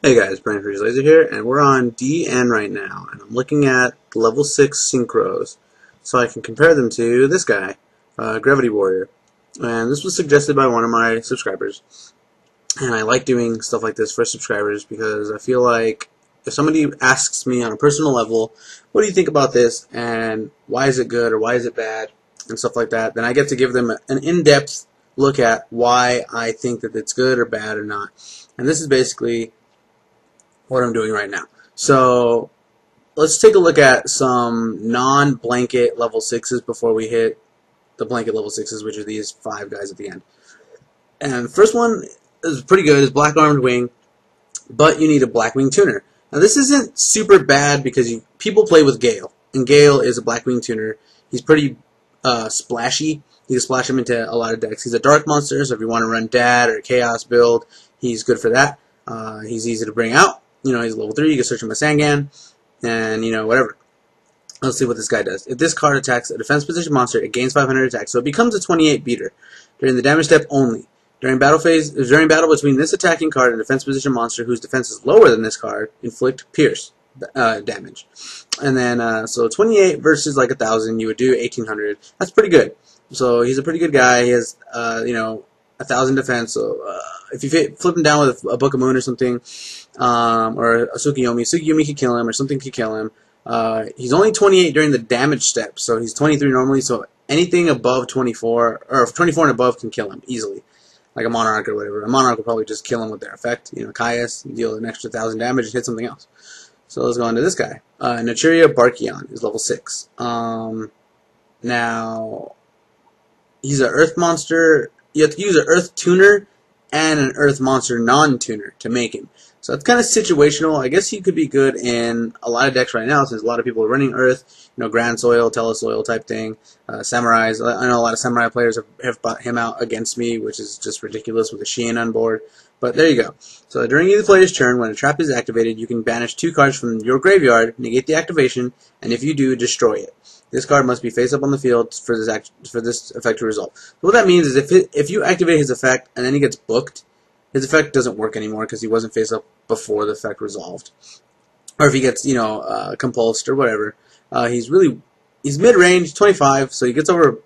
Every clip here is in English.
Hey guys, Brian Freeze Laser here, and we're on DN right now, and I'm looking at level 6 synchros, so I can compare them to this guy, Gravity Warrior. And this was suggested by one of my subscribers, and I like doing stuff like this for subscribers because I feel like if somebody asks me on a personal level, what do you think about this, and why is it good, or why is it bad, and stuff like that, then I get to give them an in-depth look at why I think that it's good or bad or not. And this is basically what I'm doing right now. So let's take a look at some non-blanket level 6s before we hit the blanket level 6s, which are these 5 guys at the end. And first one is pretty good, is Black Armed Wing, but you need a Blackwing tuner. Now this isn't super bad because people play with Gale, and Gale is a Blackwing tuner. He's pretty splashy. You can splash him into a lot of decks. He's a dark monster, so if you want to run Dad or Chaos build, he's good for that. He's easy to bring out. You know, he's level 3, you can search him with Sangan, and, you know, whatever. Let's see what this guy does. If this card attacks a defense position monster, it gains 500 attack, so it becomes a 28 beater. During the damage step only. During battle between this attacking card and a defense position monster whose defense is lower than this card, inflict pierce damage. And then, so 28 versus like 1,000, you would do 1,800. That's pretty good. So he's a pretty good guy. He has, you know, 1,000 defense, so if you flip him down with a Book of Moon or something, or a Tsukiyomi could kill him, or something could kill him. He's only 28 during the damage step, so he's 23 normally, so anything above 24, or 24 and above can kill him easily. Like a Monarch or whatever. A Monarch will probably just kill him with their effect. You know, Caius, deal an extra 1,000 damage and hit something else. So let's go on to this guy. Naturia Barkion is level 6. Now, he's an Earth monster. You have to use an Earth tuner and an Earth monster non-tuner to make him. So it's kind of situational. I guess he could be good in a lot of decks right now since a lot of people are running Earth, you know, Grand Soil, Telesoil type thing. Samurais, I know a lot of Samurai players have bought him out against me, which is just ridiculous with a Shein on board. But there you go. So during either player's turn, when a trap is activated, you can banish 2 cards from your graveyard, negate the activation, and if you do, destroy it. This card must be face up on the field for this effect to resolve. So what that means is if you activate his effect and then he gets booked, his effect doesn't work anymore because he wasn't face up before the effect resolved. Or if he gets, you know, compulsed or whatever. He's mid-range, 25, so he gets over,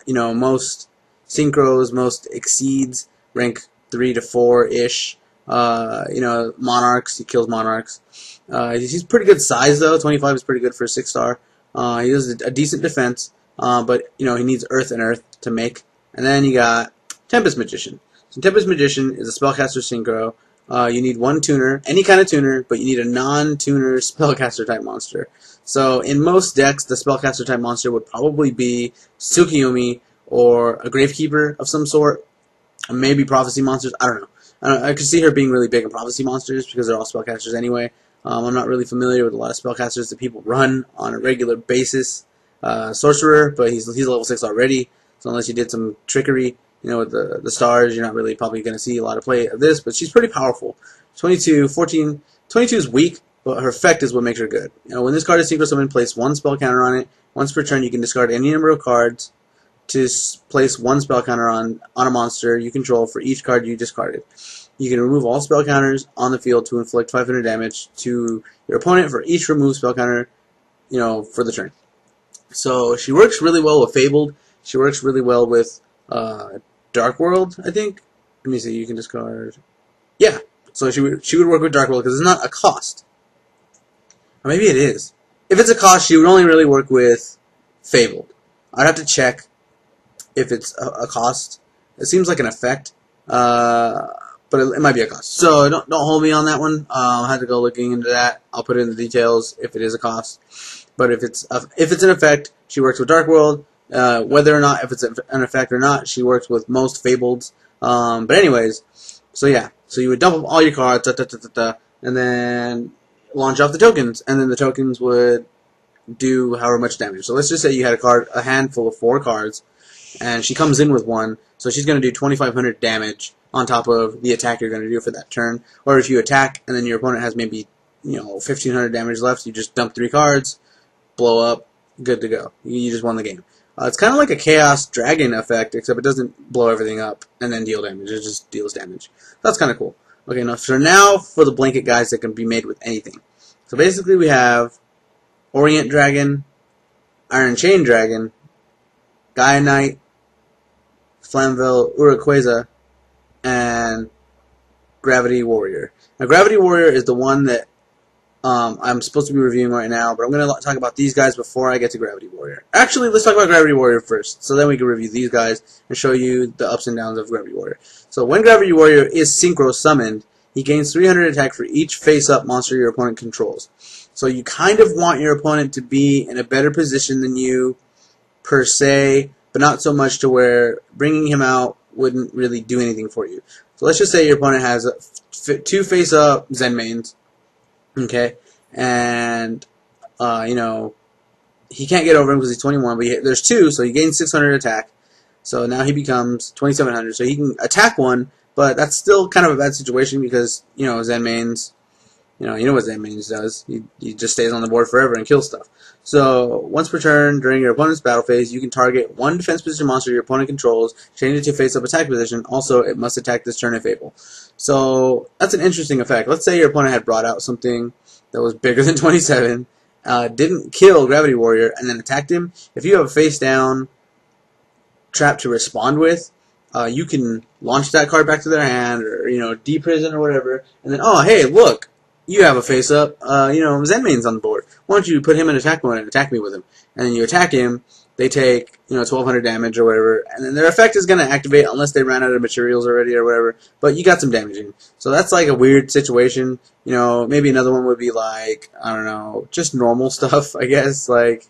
you know, most synchros, most exceeds rank 3 to 4-ish. You know, Monarchs, he kills Monarchs. He's pretty good size though. 25 is pretty good for a 6-star. He has a decent defense, but you know he needs Earth and Earth to make. And then you got Tempest Magician. So Tempest Magician is a spellcaster synchro. You need 1 tuner, any kind of tuner, but you need a non-tuner spellcaster type monster. So in most decks, the spellcaster type monster would probably be Tsukiyomi or a Gravekeeper of some sort, or maybe Prophecy monsters. I don't know. I could see her being really big in Prophecy monsters because they're all spellcasters anyway. I'm not really familiar with a lot of spellcasters that people run on a regular basis. Sorcerer, but he's level 6 already, so unless you did some trickery, you know, with the stars, you're not really probably going to see a lot of play of this, but she's pretty powerful. 22 is weak, but her effect is what makes her good. You know, when this card is synchro summoned, place 1 spell counter on it. Once per turn, you can discard any number of cards to place 1 spell counter on a monster you control for each card you discarded. You can remove all spell counters on the field to inflict 500 damage to your opponent for each removed spell counter, you know, for the turn. So she works really well with Fabled. She works really well with Dark World, I think. Let me see. You can discard. Yeah. So she would work with Dark World because it's not a cost. Or maybe it is. If it's a cost, she would only really work with Fabled. I'd have to check if it's a cost. It seems like an effect. But it might be a cost. So don't hold me on that one. I'll have to go looking into that. I'll put in the details if it is a cost. But if it's an effect, she works with Dark World. Whether or not if it's an effect or not, she works with most Fableds. But anyways, so yeah. So you would dump up all your cards, and then launch off the tokens, and then the tokens would do however much damage. So let's just say you had a handful of 4 cards, and she comes in with 1, so she's going to do 2,500 damage on top of the attack you're going to do for that turn. Or if you attack and then your opponent has maybe, you know, 1,500 damage left, you just dump 3 cards, blow up, good to go. You just won the game. It's kind of like a Chaos Dragon effect, except it doesn't blow everything up and then deal damage. It just deals damage. That's kind of cool. Okay, now for the blanket guys that can be made with anything. So basically we have Orient Dragon, Iron Chain Dragon, Gaia Knight, Flamvell Urqueza, and Gravity Warrior. Now Gravity Warrior is the one that I'm supposed to be reviewing right now, but I'm going to talk about these guys before I get to Gravity Warrior. Actually, let's talk about Gravity Warrior first, so then we can review these guys and show you the ups and downs of Gravity Warrior. So when Gravity Warrior is synchro summoned, he gains 300 attack for each face-up monster your opponent controls. So you kind of want your opponent to be in a better position than you, per se, but not so much to where bringing him out wouldn't really do anything for you. So let's just say your opponent has 2 face-up Zen mains. Okay, and you know, he can't get over him because he's 21, but there's 2, so he gains 600 attack. So now he becomes 2700. So he can attack one, but that's still kind of a bad situation because you know Zen mains. You know what Zen mains does. He just stays on the board forever and kills stuff. So once per turn during your opponent's battle phase, you can target 1 defense position monster your opponent controls, change it to face-up attack position. Also, it must attack this turn if able. So that's an interesting effect. Let's say your opponent had brought out something that was bigger than 27, didn't kill Gravity Warrior, and then attacked him. If you have a face-down trap to respond with, you can launch that card back to their hand, or you know, deprison or whatever, and then hey, look. You have a face-up, Zen main's on the board. Why don't you put him in attack mode and attack me with him? And then you attack him, they take, 1200 damage or whatever, and then their effect is going to activate unless they ran out of materials already or whatever, but you got some damaging. So that's like a weird situation. Maybe another one would be like, I don't know, just normal stuff, I guess. Like,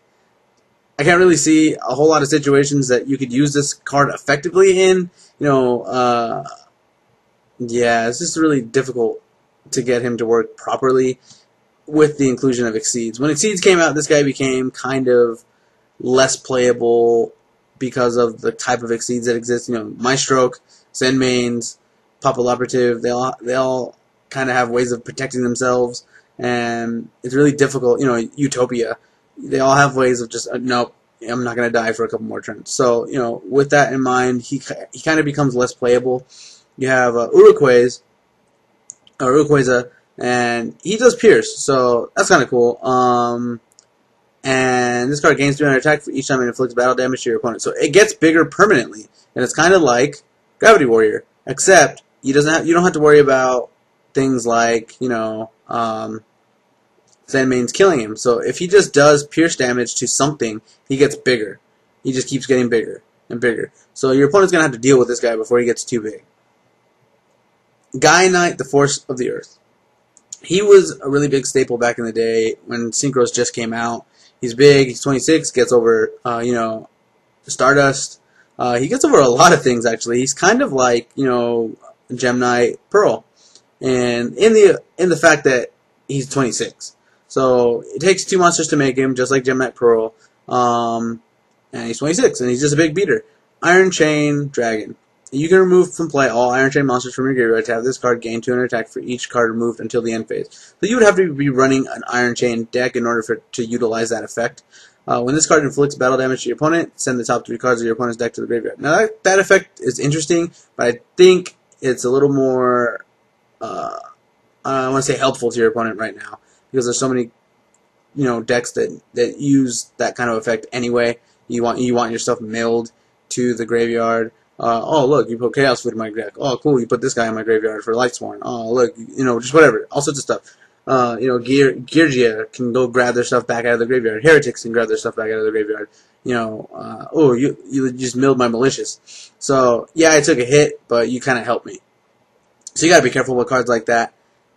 I can't really see a whole lot of situations that you could use this card effectively in. Yeah, it's just really difficult to get him to work properly with the inclusion of Exceeds. When Exceeds came out, this guy became kind of less playable because of the type of Exceeds that exist. Maestroke, Zen mains, Pop-Up Operative, they all kind of have ways of protecting themselves, and it's really difficult. Utopia, they all have ways of just, nope, I'm not going to die for a couple more turns. So, with that in mind, he kind of becomes less playable. You have Urqueza, and he does Pierce, so that's kind of cool. And this card gains 300 attack for each time it inflicts battle damage to your opponent. So it gets bigger permanently, and it's kind of like Gravity Warrior, except you don't have to worry about things like Zen mains killing him. So if he just does Pierce damage to something, he gets bigger. He just keeps getting bigger and bigger. So your opponent's gonna have to deal with this guy before he gets too big. Gaia Knight, the Force of the Earth. He was a really big staple back in the day when Synchros just came out. He's big, he's 26, gets over, Stardust. He gets over a lot of things, actually. He's kind of like, Gem Knight Pearl. And in the fact that he's 26. So it takes 2 monsters to make him, just like Gem Knight Pearl. And he's 26, and he's just a big beater. Iron Chain Dragon. You can remove from play all Iron Chain monsters from your graveyard to have this card gain 200 attack for each card removed until the end phase. So you would have to be running an Iron Chain deck in order to utilize that effect. When this card inflicts battle damage to your opponent, send the top 3 cards of your opponent's deck to the graveyard. Now that effect is interesting, but I think it's a little more, I want to say helpful to your opponent right now, because there's so many, decks that use that kind of effect anyway. You want your stuff milled to the graveyard. Look, you put Chaos Food in my deck. Oh, cool, you put this guy in my graveyard for Lightsworn. Oh, look, just whatever. All sorts of stuff. Yugioh can go grab their stuff back out of the graveyard. Heretics can grab their stuff back out of the graveyard. You just milled my Malicious. So, yeah, I took a hit, but you kind of helped me. So you gotta be careful with cards like that.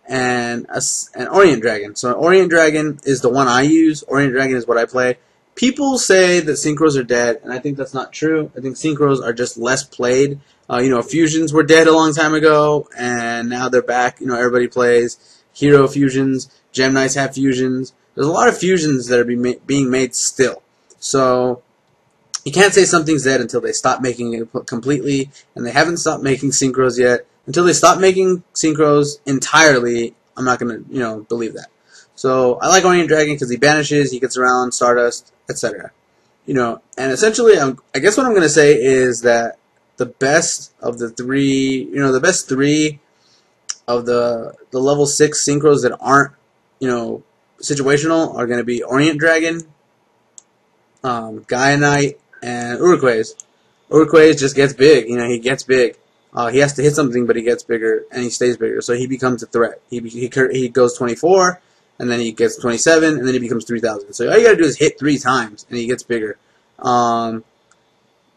And an Orient Dragon. So an Orient Dragon is the one I use. Orient Dragon is what I play. People say that Synchros are dead, and I think that's not true. I think Synchros are just less played. Fusions were dead a long time ago, and now they're back. Everybody plays Hero Fusions. Gem Knights have Fusions. There's a lot of Fusions that are being made still. So you can't say something's dead until they stop making it completely, and they haven't stopped making Synchros yet. Until they stop making Synchros entirely, I'm not going to, believe that. So I like Orient Dragon because he banishes, he gets around Stardust, etc. And essentially, I guess what I'm going to say is that the best of the 3, the best 3 of the level 6 synchros that aren't, you know, situational are going to be Orient Dragon, Gaia Knight, and Urquoise. Urquoise just gets big. You know, he gets big. He has to hit something, but he gets bigger and he stays bigger. So he becomes a threat. He goes 24, and then he gets 27, and then he becomes 3,000. So all you gotta do is hit 3 times, and he gets bigger. Gaia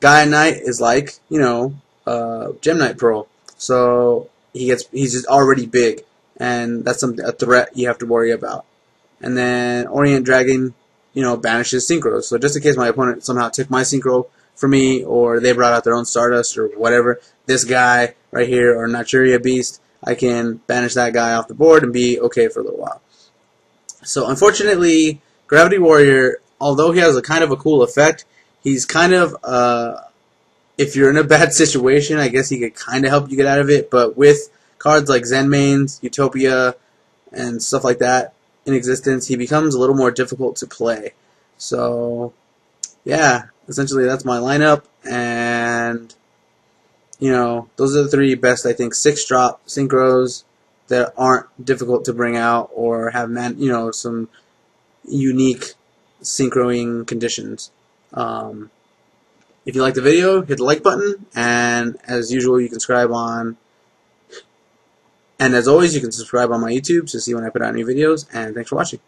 Knight is like, you know, Gem Knight Pearl. So he's just already big, and that's a threat you have to worry about. And then Orient Dragon, you know, banishes synchros. So just in case my opponent somehow took my synchro for me, or they brought out their own Stardust or whatever, this guy right here, or Naturia Beast, I can banish that guy off the board and be okay for a little while. So unfortunately, Gravity Warrior, although he has a kind of a cool effect, he's kind of, if you're in a bad situation, I guess he could kind of help you get out of it, but with cards like Zenmaines, Utopia, and stuff like that in existence, he becomes a little more difficult to play. So, yeah, essentially that's my lineup, and, you know, those are the 3 best, I think, 6-drop synchros that aren't difficult to bring out or have, you know, some unique synchroing conditions. If you like the video, hit the like button, and as usual, you can subscribe on, and as always, you can subscribe on my YouTube to see when I put out new videos, and thanks for watching.